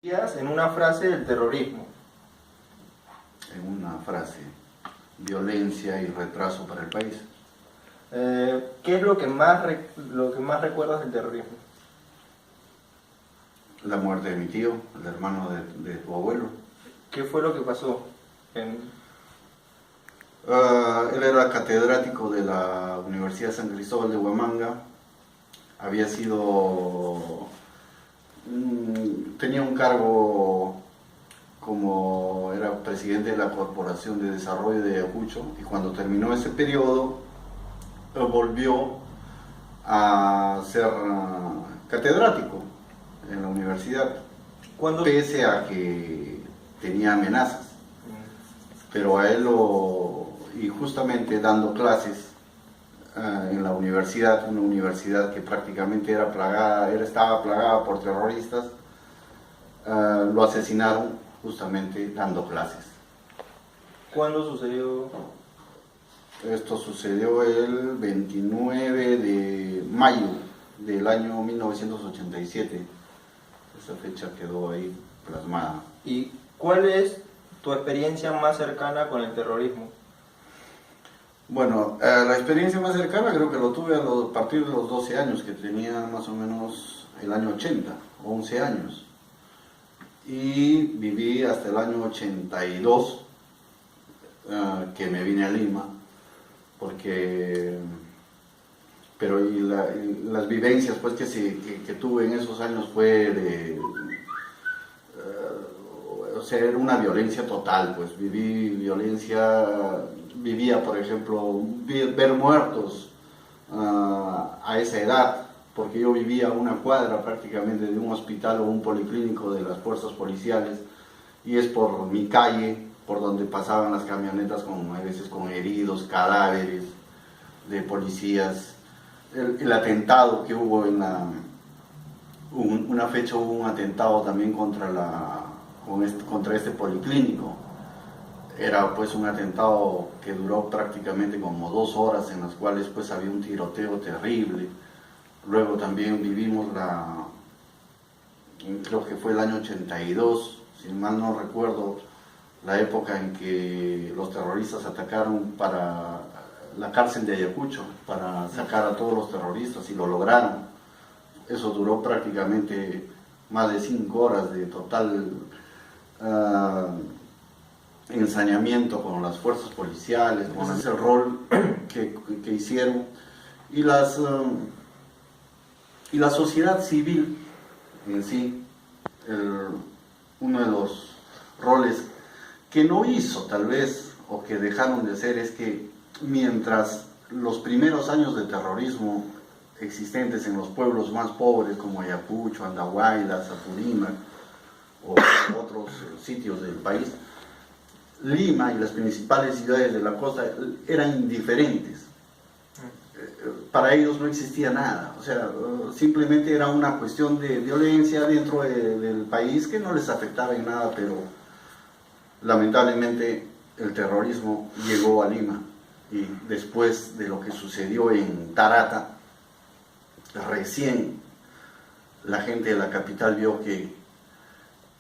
En una frase del terrorismo. En una frase: violencia y retraso para el país. ¿Qué es lo que más recuerdas del terrorismo? La muerte de mi tío, el hermano de tu abuelo. ¿Qué fue lo que pasó? Él era catedrático de la Universidad San Cristóbal de Huamanga. Había sido... tenía un cargo como era presidente de la Corporación de Desarrollo de Ayacucho, y cuando terminó ese periodo volvió a ser catedrático en la universidad, pese a que tenía amenazas, pero a él y justamente dando clases en la universidad, una universidad que prácticamente estaba plagada por terroristas, lo asesinaron justamente dando clases. ¿Cuándo sucedió? Esto sucedió el 29 de mayo del año 1987. Esa fecha quedó ahí plasmada. ¿Y cuál es tu experiencia más cercana con el terrorismo? Bueno, la experiencia más cercana creo que lo tuve a partir de los 12 años, que tenía más o menos el año 80, 11 años. Y viví hasta el año 82, que me vine a Lima, pero las vivencias pues que tuve en esos años fue o sea, era una violencia total, pues viví violencia, vivía por ejemplo ver muertos a esa edad, porque yo vivía a una cuadra prácticamente de un hospital o un policlínico de las fuerzas policiales, y es por mi calle por donde pasaban las camionetas a veces con heridos, cadáveres de policías. El atentado que hubo una fecha hubo un atentado también contra este policlínico. Era pues un atentado que duró prácticamente como 2 horas, en las cuales pues había un tiroteo terrible. Luego también vivimos creo que fue el año 82, si mal no recuerdo, la época en que los terroristas atacaron para la cárcel de Ayacucho, para sacar a todos los terroristas, y lo lograron. Eso duró prácticamente más de 5 horas de total ensañamiento con las fuerzas policiales, con ese rol que hicieron, y la sociedad civil en sí. Uno de los roles que no hizo tal vez, o que dejaron de hacer, es que mientras los primeros años de terrorismo existentes en los pueblos más pobres como Ayacucho, Andahuaylas, Apurímac o otros sitios del país, Lima y las principales ciudades de la costa eran indiferentes. Para ellos no existía nada, o sea, simplemente era una cuestión de violencia dentro del país que no les afectaba en nada, pero lamentablemente el terrorismo llegó a Lima, y después de lo que sucedió en Tarata, recién la gente de la capital vio que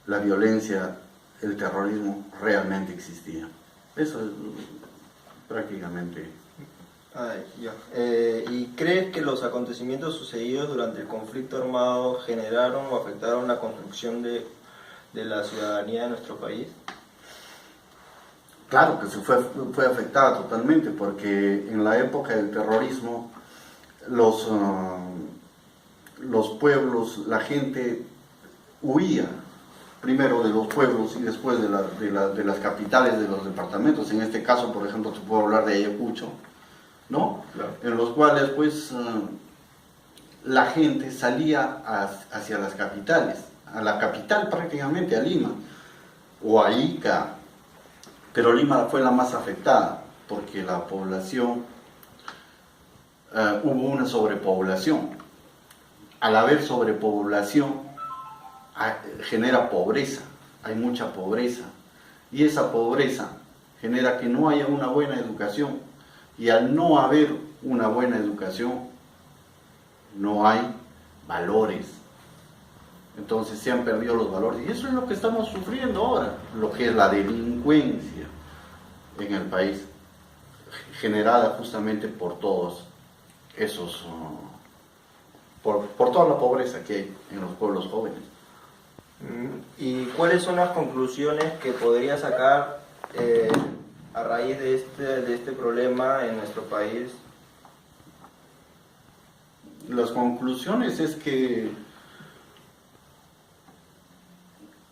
la violencia, el terrorismo realmente existía. Eso es prácticamente. ¿Y crees que los acontecimientos sucedidos durante el conflicto armado generaron o afectaron la construcción de la ciudadanía de nuestro país? Claro que se fue afectada totalmente, porque en la época del terrorismo los pueblos, la gente huía primero de los pueblos y después de las capitales de los departamentos. En este caso, por ejemplo, te puedo hablar de Ayacucho, ¿no? Claro. En los cuales pues la gente salía hacia las capitales, a la capital prácticamente, a Lima o a Ica, pero Lima fue la más afectada porque la población, hubo una sobrepoblación. Al haber sobrepoblación genera pobreza, hay mucha pobreza, y esa pobreza genera que no haya una buena educación, y al no haber una buena educación no hay valores. Entonces se han perdido los valores y eso es lo que estamos sufriendo ahora, lo que es la delincuencia en el país, generada justamente por todos esos, por toda la pobreza que hay en los pueblos jóvenes. ¿Y cuáles son las conclusiones que podría sacar a raíz de este problema en nuestro país? Las conclusiones es que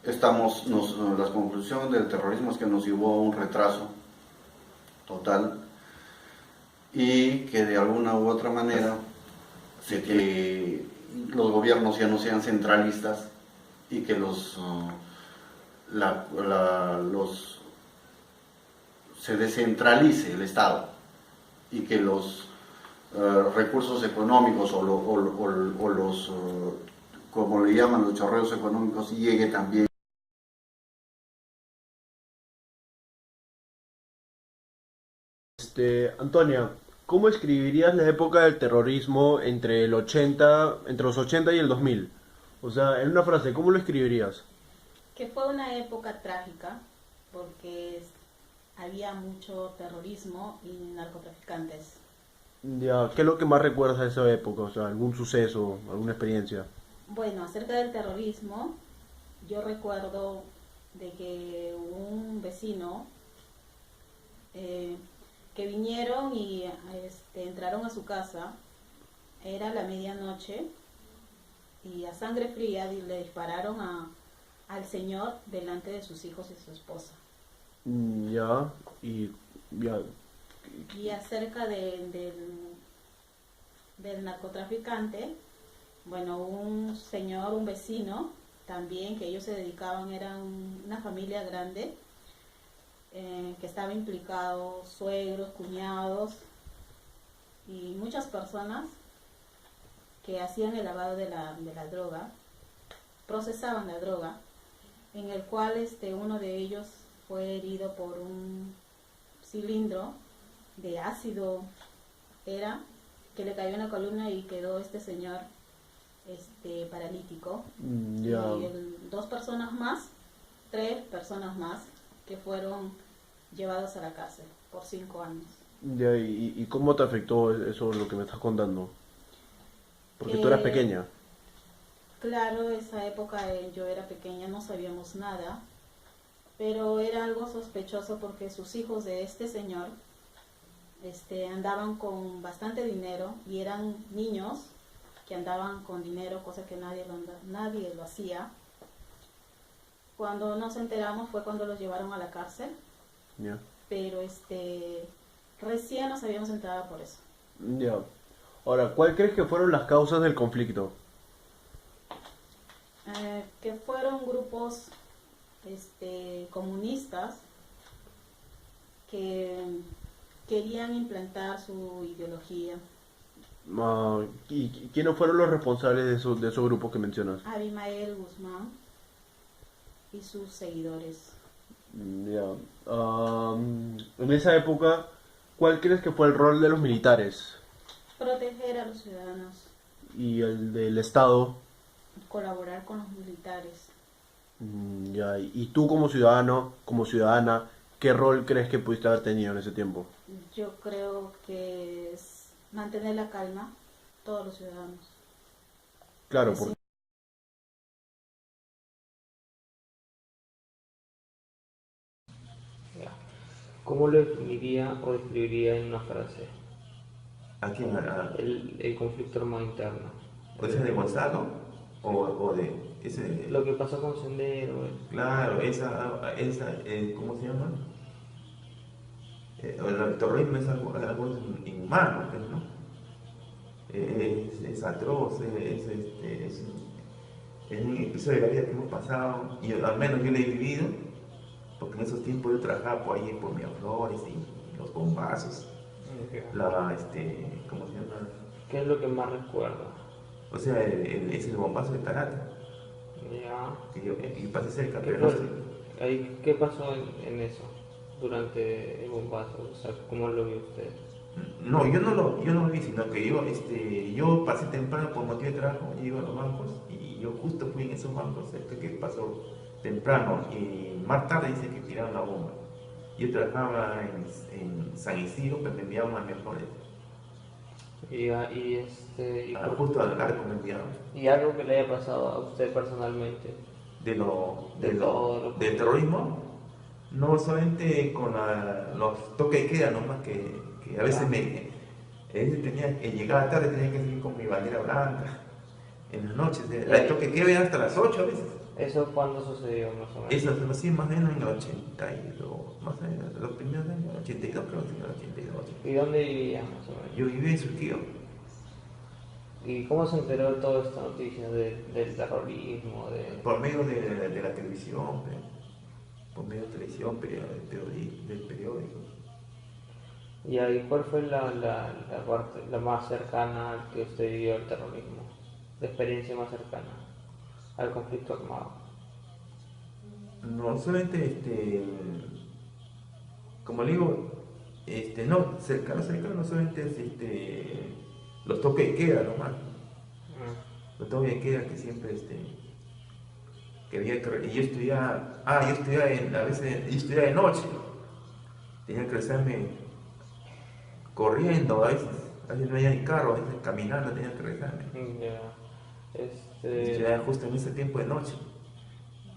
las conclusiones del terrorismo es que nos llevó a un retraso total y que de alguna u otra manera los gobiernos ya no sean centralistas y que se descentralice el Estado y que los recursos económicos o los, como le llaman, los chorreos económicos, llegue también. Antonia, ¿cómo escribirías la época del terrorismo entre los 80 y el 2000? O sea, en una frase, ¿cómo lo escribirías? Que fue una época trágica porque había mucho terrorismo y narcotraficantes. Ya, ¿qué es lo que más recuerdas de esa época? O sea, algún suceso, alguna experiencia. Bueno, acerca del terrorismo, yo recuerdo de que un vecino que vinieron y entraron a su casa, era la medianoche, y a sangre fría le dispararon al señor delante de sus hijos y su esposa. Ya, y ya. Y acerca del narcotraficante, bueno, un señor, un vecino, también que ellos se dedicaban, eran una familia grande, que estaba implicado, suegros, cuñados y muchas personas que hacían el lavado de la droga, procesaban la droga, en el cual uno de ellos fue herido por un cilindro de ácido, que le cayó en la columna y quedó este señor paralítico. Ya. Y tres personas más que fueron llevados a la cárcel por 5 años. Ya, ¿y cómo te afectó eso lo que me estás contando? Porque tú eras pequeña. Claro, esa época yo era pequeña, no sabíamos nada, pero era algo sospechoso porque sus hijos de este señor andaban con bastante dinero y eran niños que andaban con dinero, cosa que nadie lo hacía. Cuando nos enteramos fue cuando los llevaron a la cárcel. Ya. Pero recién nos habíamos enterado por eso. Ya. Ahora, ¿cuál crees que fueron las causas del conflicto? Que fueron grupos comunistas que querían implantar su ideología. ¿Y quiénes fueron los responsables de esos grupos que mencionas? Abimael Guzmán y sus seguidores. Ya. En esa época, ¿cuál crees que fue el rol de los militares? Proteger a los ciudadanos. ¿Y el del Estado? Colaborar con los militares. Ya. ¿Y tú como ciudadano, como ciudadana, qué rol crees que pudiste haber tenido en ese tiempo? Yo creo que es mantener la calma, todos los ciudadanos. Claro, Sí. porque... ¿Cómo lo definiría o describiría en una frase? ¿A quién? El conflicto armado interno. ¿O ese de Gonzalo? ¿O de ese? Lo que pasó con Sendero. Claro, ¿cómo se llama? El terrorismo es algo inhumano, pues, ¿no? Es atroz, es un episodio de la vida que hemos pasado, y al menos yo lo he vivido, porque en esos tiempos yo trabajaba por ahí por Miraflores y los bombazos, ¿cómo se llama? ¿Qué es lo que más recuerda? O sea, es el bombazo de Tarata, Ya. y pasé cerca, ¿Qué, pero no fue- sé. ahí, ¿qué pasó en eso? Durante el bombazo, o sea, ¿cómo lo vio usted? No, yo no lo vi, sino que yo pasé temprano por motivo de trabajo, yo iba a los bancos y y yo justo fui en esos bancos, cerca que pasó temprano y más tarde dice que tiraron la bomba. Yo trabajaba en San Isidro, pero me enviaban a Miraflores. ¿Por Justo al arco me enviaban. y algo que le haya pasado a usted personalmente? Del terrorismo, no solamente con los toques de queda, nomás que a veces llegaba tarde, tenía que salir con mi bandera blanca en las noches. El toque de queda era hasta las 8 a veces. ¿Eso cuándo sucedió más o menos? Eso se lo hacía más o menos en el 82, más o menos, los primeros años, 82 creo que en el 82. ¿Y dónde vivía más o menos? Yo vivía en Surquío. ¿Y cómo se enteró de toda esta noticia del terrorismo? Por medio de la televisión, por medio de la televisión, del periódico. ¿Y ahí cuál fue la parte la más cercana al que usted vivió el terrorismo? La experiencia más cercana al conflicto armado. No solamente, como le digo, no, cercano, no solamente es los toques de queda nomás. Los toques de queda que siempre, que había que, y yo estudiaba, a veces, yo estudiaba de noche, tenía que regresarme corriendo, a veces no había ni carro, a veces caminando tenía que regresarme. Ya. Estudiaba justo en ese tiempo de noche.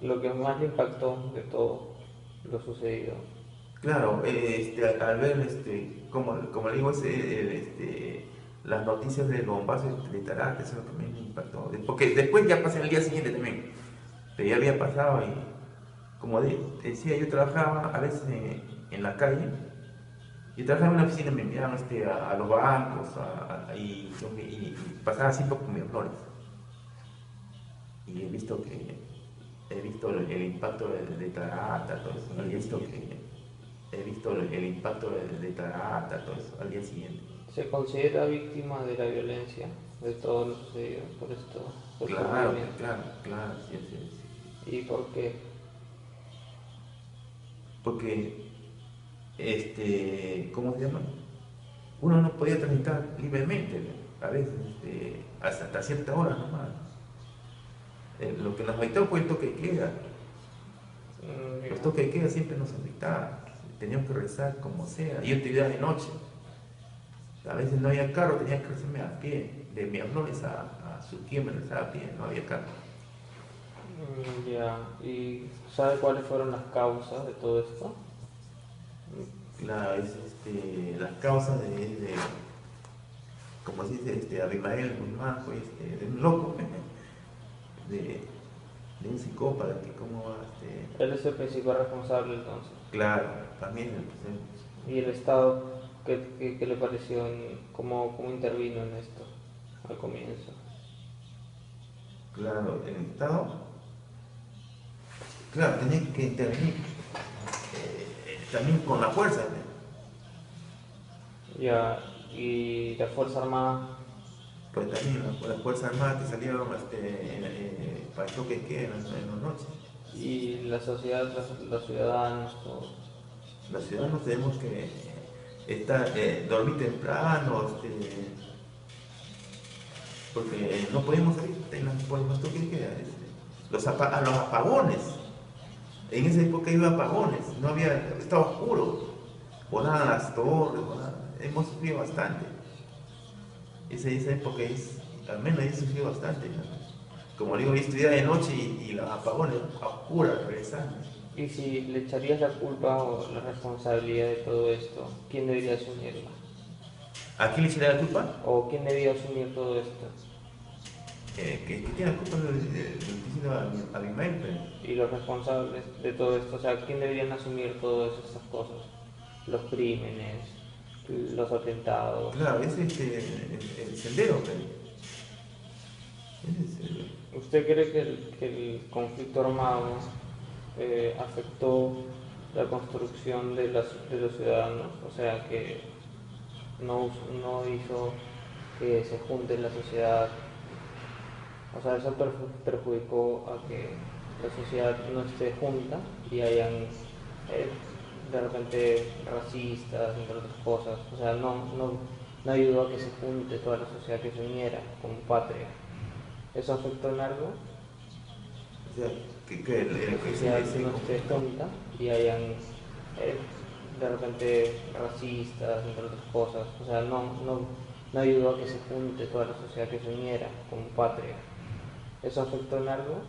Lo que más le impactó de todo lo sucedido. Claro, al ver, como le digo, las noticias del bombazo de Tarata, eso también me impactó. Porque después ya pasé el día siguiente también, pero ya había pasado y, como decía, yo trabajaba a veces en la calle. Yo trabajaba en una oficina, me enviaban a los bancos y pasaba así por Miraflores. Y he visto el impacto de Tarata, todo eso. He visto el impacto de Tarata, todo eso, al día siguiente. ¿Se considera víctima de la violencia, de todo lo sucedido por esto? Claro, sí. ¿Y por qué? Porque, ¿cómo se llama? Uno no podía transitar libremente, a veces, hasta cierta hora nomás. Lo que nos afectó fue el toque de queda. Los toques de queda siempre nos afectaban. Teníamos que rezar como sea. Yo estudiaba de noche. A veces no había carro, tenía que rezarme a pie. De Miraflores a Surquía me rezaba a pie, no había carro. Ya. ¿Y sabe cuáles fueron las causas de todo esto? Las causas como se dice, Abimael Guzmán fue de un loco, de un psicópata que como Él es el principal responsable entonces. claro, también ¿Y el Estado qué le pareció? ¿Cómo intervino en esto al comienzo? claro, el Estado, claro, tenía que intervenir también con la fuerza. Ya. ¿Y la Fuerza Armada? Pues también las Fuerzas Armadas que salieron para el toque de queda en las noches. ¿Y la sociedad, los ciudadanos, todos? Los ciudadanos tenemos que dormir temprano, porque no podemos salir por los toques de queda. Los apagones. En esa época iba apagones, estaba oscuro, volaban las torres, hemos sufrido bastante. Esa época al menos he sufrido bastante, ¿no? Como digo, yo estudiaba de noche y los apagones, a oscuras, regresando. Y si le echarías la culpa o la responsabilidad de todo esto, ¿quién debería asumirla? ¿A quién le echaría la culpa? ¿O quién debería asumir todo esto? Que tiene la culpa de Abimael, pero... Y los responsables de todo esto, o sea, ¿quién deberían asumir todas estas cosas? Los crímenes, los atentados. Claro, es el sendero, pero... ¿Usted cree que el conflicto armado afectó la construcción de los ciudadanos? O sea, que no hizo que se junte la sociedad. O sea, eso perjudicó a que la sociedad no esté junta y hayan de repente racistas, entre otras cosas. O sea, no ayudó a que se junte toda la sociedad, que se uniera como patria. ¿Eso afectó en algo? O sea, que que no esté junta y hayan de repente racistas, entre otras cosas. O sea, no ayudó a que se junte toda la sociedad, que se uniera como patria. ¿Eso afectó en algo?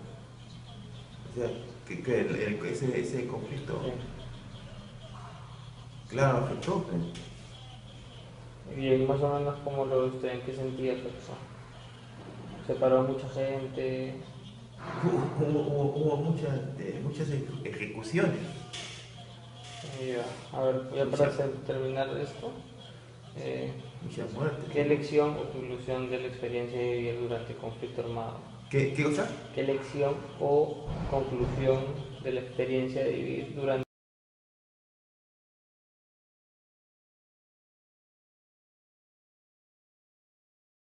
o sea, ese conflicto, Sí. claro, afectó. Pues. Y más o menos, ¿cómo lo ve usted? ¿En qué sentido afectó? ¿Separó a mucha gente? Hubo muchas ejecuciones. A ver, ya para terminar esto, Muchas muertes. ¿qué lección o conclusión de la experiencia de vivir durante el conflicto armado? ¿Qué cosa? ¿Qué lección o conclusión de la experiencia de vivir durante